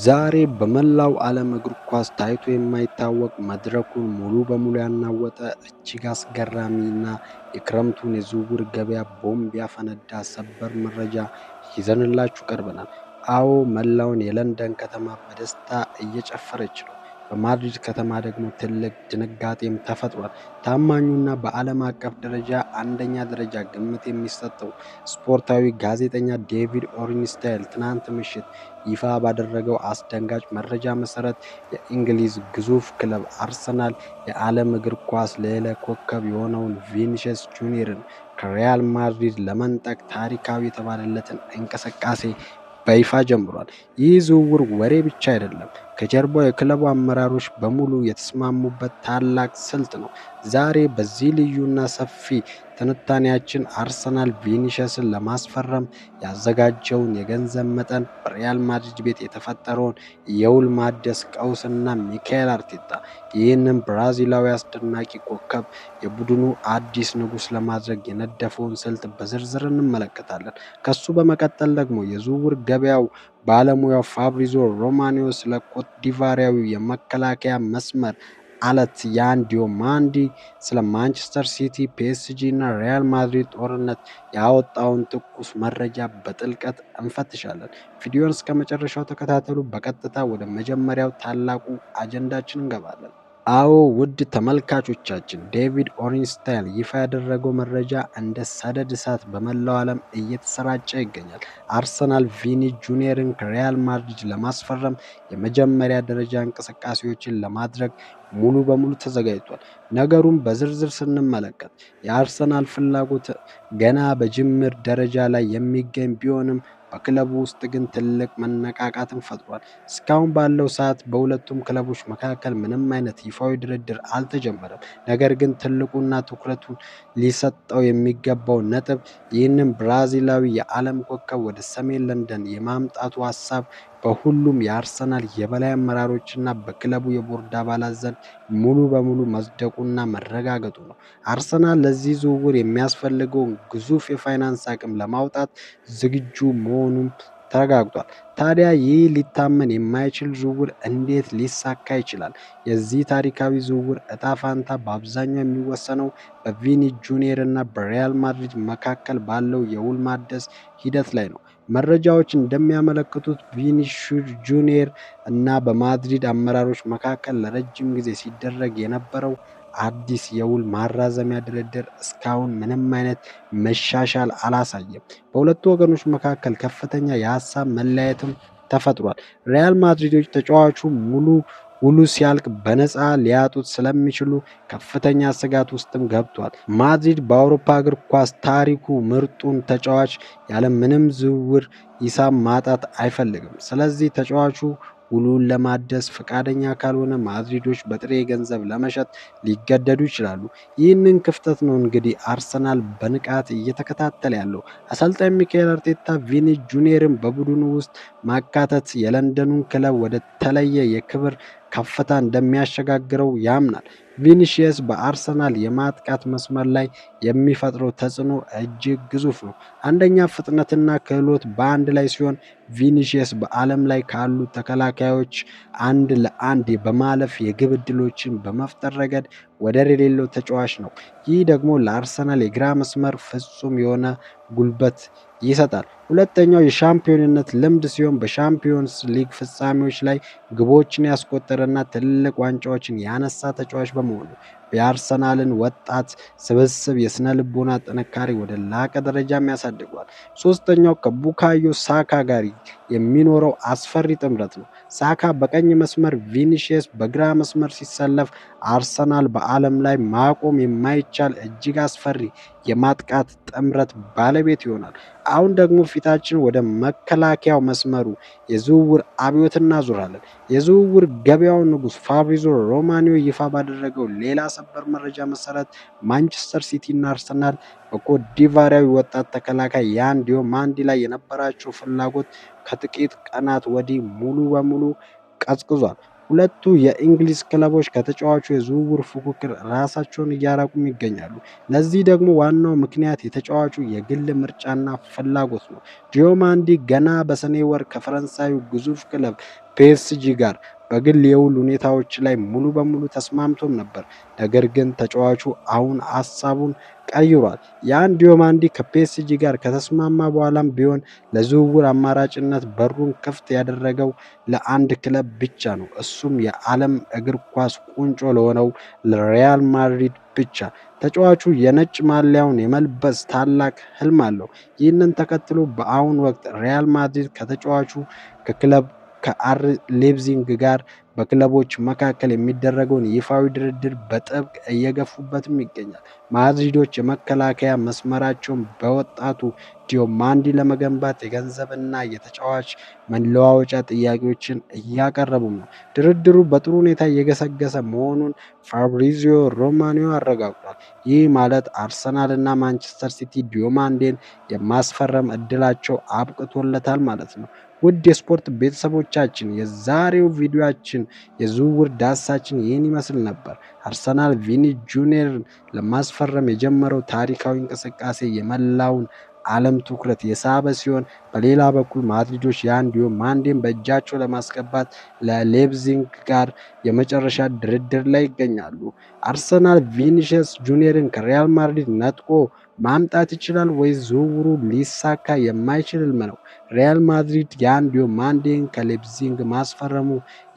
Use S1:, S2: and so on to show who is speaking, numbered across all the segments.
S1: ዛሬ በመላው ዓለም እግር ኳስ ታይቶ የማይታወቅ መድረኩን ሙሉ በሙሉ ያናወጠ እጅግ አስገራሚና የክረምቱን የዝውውር ገበያ ቦምብ ያፈነዳ ሰበር መረጃ ይዘንላችሁ ቀርበናል። አዎ መላውን የለንደን ከተማ በደስታ እየጨፈረች ነው። በማድሪድ ከተማ ደግሞ ትልቅ ድንጋጤም ተፈጥሯል። ታማኙና በዓለም አቀፍ ደረጃ አንደኛ ደረጃ ግምት የሚሰጠው ስፖርታዊ ጋዜጠኛ ዴቪድ ኦርንስታይን ትናንት ምሽት ይፋ ባደረገው አስደንጋጭ መረጃ መሰረት የእንግሊዝ ግዙፍ ክለብ አርሰናል የዓለም እግር ኳስ ልዕለ ኮከብ የሆነውን ቪኒሲየስ ጁኒየርን ከሪያል ማድሪድ ለመንጠቅ ታሪካዊ የተባለለትን እንቅስቃሴ በይፋ ጀምሯል። ይህ ዝውውር ወሬ ብቻ አይደለም፣ ከጀርባው የክለቡ አመራሮች በሙሉ የተስማሙበት ታላቅ ስልት ነው። ዛሬ በዚህ ልዩና ሰፊ ትንታኔያችን አርሰናል ቪኒሲየስን ለማስፈረም ያዘጋጀውን የገንዘብ መጠን፣ በሪያል ማድሪድ ቤት የተፈጠረውን የውል ማደስ ቀውስና ሚካኤል አርቴታ ይህንን ብራዚላዊ አስደናቂ ኮከብ የቡድኑ አዲስ ንጉሥ ለማድረግ የነደፈውን ስልት በዝርዝር እንመለከታለን። ከሱ በመቀጠል ደግሞ የዝውውር ገበያው ባለሙያው ፋብሪዞ ሮማኒዮ ስለ ኮትዲቫሪያዊ የመከላከያ መስመር አለት ያን ዲዮማንዲ፣ ስለ ማንቸስተር ሲቲ፣ ፒኤስጂ እና ሪያል ማድሪድ ጦርነት ያወጣውን ትኩስ መረጃ በጥልቀት እንፈትሻለን። ቪዲዮን እስከ መጨረሻው ተከታተሉ። በቀጥታ ወደ መጀመሪያው ታላቁ አጀንዳችን እንገባለን። አዎ ውድ ተመልካቾቻችን፣ ዴቪድ ኦርንስታይን ይፋ ያደረገው መረጃ እንደ ሰደድ እሳት በመላው ዓለም እየተሰራጨ ይገኛል። አርሰናል ቪኒ ጁኒየርን ከሪያል ማድሪድ ለማስፈረም የመጀመሪያ ደረጃ እንቅስቃሴዎችን ለማድረግ ሙሉ በሙሉ ተዘጋጅቷል። ነገሩን በዝርዝር ስንመለከት የአርሰናል ፍላጎት ገና በጅምር ደረጃ ላይ የሚገኝ ቢሆንም በክለቡ ውስጥ ግን ትልቅ መነቃቃትን ፈጥሯል። እስካሁን ባለው ሰዓት በሁለቱም ክለቦች መካከል ምንም አይነት ይፋዊ ድርድር አልተጀመረም። ነገር ግን ትልቁና ትኩረቱን ሊሰጠው የሚገባው ነጥብ ይህንን ብራዚላዊ የዓለም ኮከብ ወደ ሰሜን ለንደን የማምጣቱ ሀሳብ በሁሉም የአርሰናል የበላይ አመራሮችና በክለቡ የቦርድ አባላት ዘንድ ሙሉ በሙሉ መጽደቁና መረጋገጡ ነው። አርሰናል ለዚህ ዝውውር የሚያስፈልገውን ግዙፍ የፋይናንስ አቅም ለማውጣት ዝግጁ መሆኑም ተረጋግጧል። ታዲያ ይህ ሊታመን የማይችል ዝውውር እንዴት ሊሳካ ይችላል? የዚህ ታሪካዊ ዝውውር እጣ ፋንታ በአብዛኛው የሚወሰነው በቪኒ ጁኒየር እና በሪያል ማድሪድ መካከል ባለው የውል ማደስ ሂደት ላይ ነው። መረጃዎች እንደሚያመለክቱት ቪኒሲየስ ጁኒየር እና በማድሪድ አመራሮች መካከል ለረጅም ጊዜ ሲደረግ የነበረው አዲስ የውል ማራዘሚያ ድርድር እስካሁን ምንም አይነት መሻሻል አላሳየም። በሁለቱ ወገኖች መካከል ከፍተኛ የሀሳብ መለያየትም ተፈጥሯል። ሪያል ማድሪዶች ተጫዋቹ ውሉ ሲያልቅ በነፃ ሊያጡት ስለሚችሉ ከፍተኛ ስጋት ውስጥም ገብቷል። ማድሪድ በአውሮፓ እግር ኳስ ታሪኩ ምርጡን ተጫዋች ያለ ምንም ዝውውር ሂሳብ ማጣት አይፈልግም። ስለዚህ ተጫዋቹ ውሉን ለማደስ ፈቃደኛ ካልሆነ ማድሪዶች በጥሬ ገንዘብ ለመሸጥ ሊገደዱ ይችላሉ። ይህንን ክፍተት ነው እንግዲህ አርሰናል በንቃት እየተከታተለ ያለው። አሰልጣኝ ሚካኤል አርቴታ ቪኒ ጁኒየርን በቡድኑ ውስጥ ማካተት የለንደኑን ክለብ ወደ ተለየ የክብር ከፍታ እንደሚያሸጋግረው ያምናል። ቪኒሲየስ በአርሰናል የማጥቃት መስመር ላይ የሚፈጥረው ተጽዕኖ እጅግ ግዙፍ ነው። አንደኛ ፍጥነትና ክህሎት በአንድ ላይ ሲሆን ቪኒሲየስ በዓለም ላይ ካሉ ተከላካዮች አንድ ለአንድ በማለፍ የግብ ዕድሎችን በመፍጠር ረገድ ወደር የሌለው ተጫዋች ነው። ይህ ደግሞ ለአርሰናል የግራ መስመር ፍጹም የሆነ ጉልበት ይሰጣል። ሁለተኛው የሻምፒዮንነት ልምድ ሲሆን በሻምፒዮንስ ሊግ ፍጻሜዎች ላይ ግቦችን ያስቆጠረና ትልቅ ዋንጫዎችን ያነሳ ተጫዋች በመሆኑ የአርሰናልን ወጣት ስብስብ የስነ ልቦና ጥንካሬ ወደ ላቀ ደረጃም ያሳድገዋል። ሶስተኛው ከቡካዮ ሳካ ጋር የሚኖረው አስፈሪ ጥምረት ነው። ሳካ በቀኝ መስመር፣ ቪኒሲየስ በግራ መስመር ሲሰለፍ አርሰናል በዓለም ላይ ማቆም የማይቻል እጅግ አስፈሪ የማጥቃት ጥምረት ባለቤት ይሆናል። አሁን ደግሞ ፊታችን ወደ መከላከያው መስመሩ የዝውውር አብዮት እናዞራለን። የዝውውር ገበያው ንጉሥ ፋብሪዞ ሮማኒዮ ይፋ ባደረገው ሌላ ሰበር መረጃ መሰረት ማንቸስተር ሲቲ እና አርሰናል በኮትዲቫሪያዊ ወጣት ተከላካይ ያን ዲዮማንዲ ላይ የነበራቸው ፍላጎት ከጥቂት ቀናት ወዲህ ሙሉ በሙሉ ቀዝቅዟል። ሁለቱ የእንግሊዝ ክለቦች ከተጫዋቹ የዝውውር ፉክክር ራሳቸውን እያራቁም ይገኛሉ። ለዚህ ደግሞ ዋናው ምክንያት የተጫዋቹ የግል ምርጫና ፍላጎት ነው። ዲዮማንዲ ገና በሰኔ ወር ከፈረንሳዩ ግዙፍ ክለብ ከፒኤስጂ ጋር በግል የውል ሁኔታዎች ላይ ሙሉ በሙሉ ተስማምቶም ነበር። ነገር ግን ተጫዋቹ አሁን ሀሳቡን ቀይሯል። ያን ዲዮማንዲ ከፒኤስጂ ጋር ከተስማማ በኋላም ቢሆን ለዝውውር አማራጭነት በሩን ክፍት ያደረገው ለአንድ ክለብ ብቻ ነው። እሱም የዓለም እግር ኳስ ቁንጮ ለሆነው ለሪያል ማድሪድ ብቻ። ተጫዋቹ የነጭ ማሊያውን የመልበስ ታላቅ ህልም አለው። ይህንን ተከትሎ በአሁኑ ወቅት ሪያል ማድሪድ ከተጫዋቹ ከክለብ ከአር ሌፕዚግ ጋር በክለቦች መካከል የሚደረገውን ይፋዊ ድርድር በጥብቅ እየገፉበትም ይገኛል። ማድሪዶች የመከላከያ መስመራቸውን በወጣቱ ዲዮማንዲ ለመገንባት የገንዘብና የተጫዋች መለዋወጫ ጥያቄዎችን እያቀረቡም ነው። ድርድሩ በጥሩ ሁኔታ እየገሰገሰ መሆኑን ፋብሪዚዮ ሮማኒዮ አረጋግጧል። ይህ ማለት አርሰናል እና ማንቸስተር ሲቲ ዲዮማንዴን የማስፈረም እድላቸው አብቅቶለታል ማለት ነው። ውድ የስፖርት ቤተሰቦቻችን የዛሬው ቪዲዮአችን የዝውውር ዳሳችን ይህን ይመስል ነበር። አርሰናል ቪኒ ጁኒየርን ለማስፈረም የጀመረው ታሪካዊ እንቅስቃሴ የመላውን ዓለም ትኩረት የሳበ ሲሆን በሌላ በኩል ማድሪዶች ያን ዲዮማንዴን በእጃቸው ለማስገባት ለሌፕዚግ ጋር የመጨረሻ ድርድር ላይ ይገኛሉ። አርሰናል ቪኒሲየስ ጁኒየርን ከሪያል ማድሪድ ነጥቆ ማምጣት ይችላል ወይስ ዝውውሩ ሊሳካ የማይችል ህልም ነው? ሪያል ማድሪድ ያን ዲዮማንዴን ከሌፕዚግ ማስፈረሙ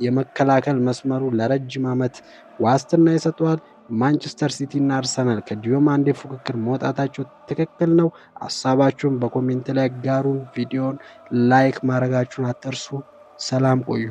S1: የመከላከል መስመሩ ለረጅም ዓመት ዋስትና ይሰጠዋል? ማንቸስተር ሲቲ እና አርሰናል ከዲዮማንዴ ፉክክር መውጣታቸው ትክክል ነው? ሀሳባችሁን በኮሜንት ላይ ጋሩን። ቪዲዮን ላይክ ማድረጋችሁን አትርሱ። ሰላም ቆዩ።